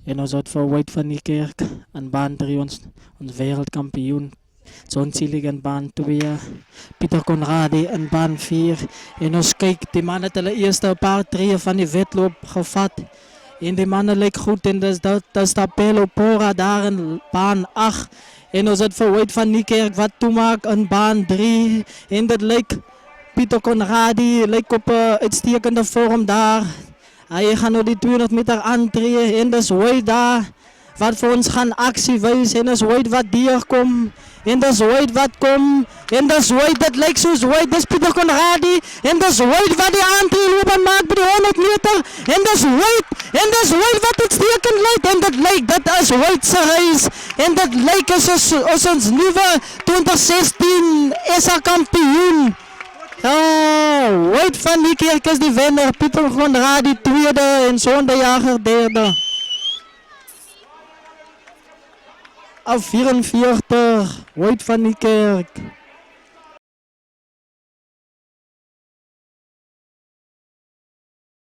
En ons het vir Wade van die Kerk in baan 3 ons wereldkampioen. John Zielig in baan 2, Pieter Conradi in baan 4. En ons kyk, die man het hulle eerste paar tree van die wedloop gevat. En die mannen lyk goed en dis Tapelo Pora daar in baan 8. En ons het vir Wade van die Kerk wat toemaak in baan 3. En dit lyk Pieter Conradi lyk op 'n uitstekende vorm daar. Hy gaan nou die 200 meter aantree en dis Wade daar wat vir ons gaan aksie wys en dis Wade wat deurkom. En dis Wade wat kom, en dis Wade, dit lyk soos Wade, dis Pieter Conradi, en dis Wade wat die aantree maak by die 100 meter, en dis Wade wat uitstekend lyk, en dit is Wade se reis, en dit lyk as ons nuwe 2016 SA kampioen. Wade van die Kerk is die wenner, Pieter Conradi tweede en Sonderjager derde. Af 44, Wade van die Kerk.